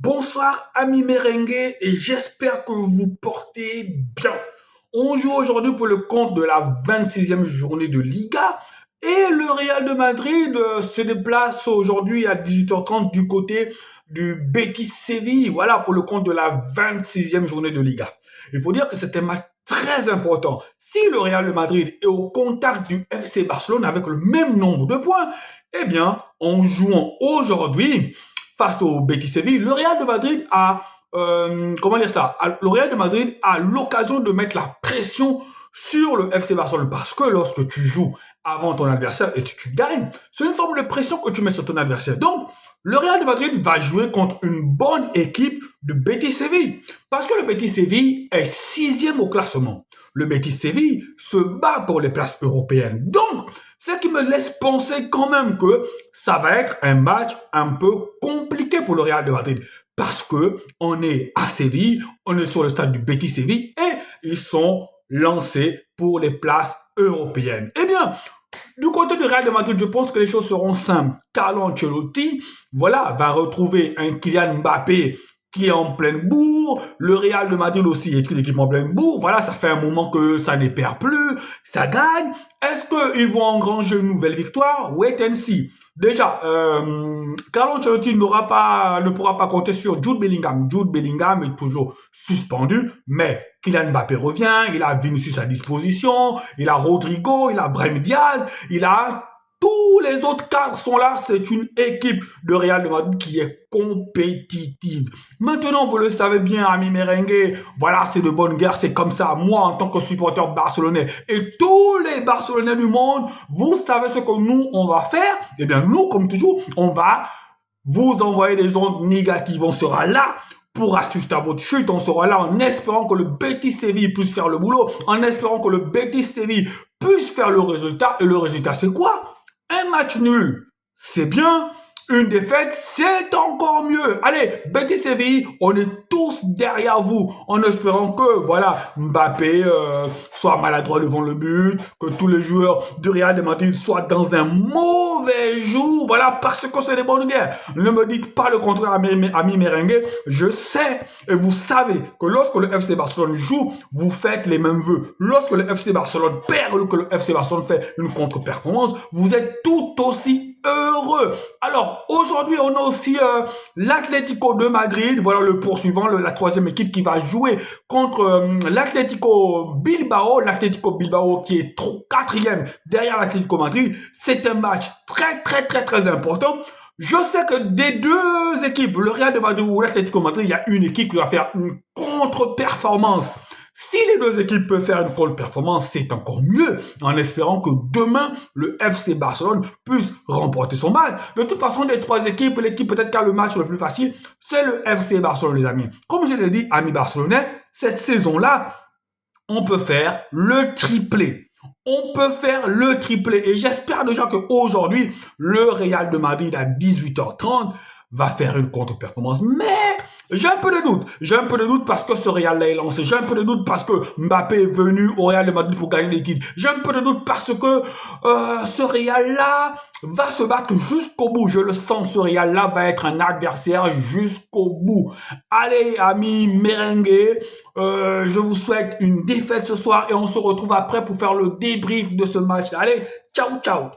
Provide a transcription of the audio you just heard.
Bonsoir amis merengue et j'espère que vous portez bien. On joue aujourd'hui pour le compte de la 26e journée de Liga et le Real de Madrid se déplace aujourd'hui à 18h30 du côté du Betis Séville. Voilà pour le compte de la 26e journée de Liga. Il faut dire que c'est un match très important. Si le Real de Madrid est au contact du FC Barcelone avec le même nombre de points, eh bien, en jouant aujourd'hui face au Betis Séville, le Real de Madrid a le Real de Madrid a l'occasion de mettre la pression sur le FC Barcelone parce que lorsque tu joues avant ton adversaire et que tu gagnes, c'est une forme de pression que tu mets sur ton adversaire. Donc, le Real de Madrid va jouer contre une bonne équipe de Betis Séville parce que le Betis Séville est 6e au classement. Le Betis Séville se bat pour les places européennes. Donc, ce qui me laisse penser quand même que ça va être un match un peu compliqué pour le Real de Madrid. Parce que on est à Séville, on est sur le stade du Betis Séville et ils sont lancés pour les places européennes. Eh bien, du côté du Real de Madrid, je pense que les choses seront simples. Carlo Ancelotti, voilà, va retrouver un Kylian Mbappé qui est en pleine bourre. Le Real de Madrid aussi est une équipe en pleine bourre. Voilà, ça fait un moment que ça ne perd plus, ça gagne. Est-ce qu'ils vont engranger une nouvelle victoire? Wait and see. Déjà, Carlo Ancelotti ne pourra pas compter sur Jude Bellingham. Jude Bellingham est toujours suspendu, mais Kylian Mbappé revient, il a Vinicius à disposition, il a Rodrigo, il a Brahim Diaz, il a tous les autres cadres sont là. C'est une équipe de Real de Madrid qui est compétitive. Maintenant, vous le savez bien, amis merengue, voilà, c'est de bonne guerre, c'est comme ça. Moi, en tant que supporter barcelonais et tous les Barcelonais du monde, vous savez ce que nous, on va faire. Eh bien, nous, comme toujours, on va vous envoyer des ondes négatives. On sera là pour assister à votre chute. On sera là en espérant que le Betis Séville puisse faire le boulot, en espérant que le Betis Séville puisse faire le résultat. Et le résultat, c'est quoi? Un match nul, c'est bien. Une défaite, c'est encore mieux. Allez, Betis Séville, on est tous derrière vous, en espérant que, voilà, Mbappé soit maladroit devant le but, que tous les joueurs du Real de Madrid soient dans un mauvais jour, voilà, parce que c'est des bonnes guerres. Ne me dites pas le contraire, amis merengue. Je sais et vous savez que lorsque le FC Barcelone joue, vous faites les mêmes vœux. Lorsque le FC Barcelone perd ou que le FC Barcelone fait une contre-performance, vous êtes tout aussi heureux. Alors, aujourd'hui, on a aussi l'Atlético de Madrid. Voilà le poursuivant, la troisième équipe qui va jouer contre l'Atlético Bilbao. L'Atlético Bilbao qui est quatrième derrière l'Atlético Madrid. C'est un match très important. Je sais que des deux équipes, le Real de Madrid ou l'Atlético Madrid, il y a une équipe qui va faire une contre-performance. Si les deux équipes peuvent faire une contre-performance, c'est encore mieux, en espérant que demain, le FC Barcelone puisse remporter son match. De toute façon, des trois équipes, l'équipe peut-être qui a le match le plus facile, c'est le FC Barcelone, les amis. Comme je l'ai dit, amis barcelonais, cette saison-là, on peut faire le triplé. On peut faire le triplé. Et j'espère déjà qu'aujourd'hui, le Real de Madrid à 18h30 va faire une contre-performance. Mais j'ai un peu de doute. J'ai un peu de doute parce que ce Real-là est lancé. J'ai un peu de doute parce que Mbappé est venu au Real de Madrid pour gagner les titres. J'ai un peu de doute parce que ce Real-là va se battre jusqu'au bout. Je le sens, ce Real-là va être un adversaire jusqu'au bout. Allez, amis merengue, je vous souhaite une défaite ce soir et on se retrouve après pour faire le débrief de ce match. Allez, ciao, ciao.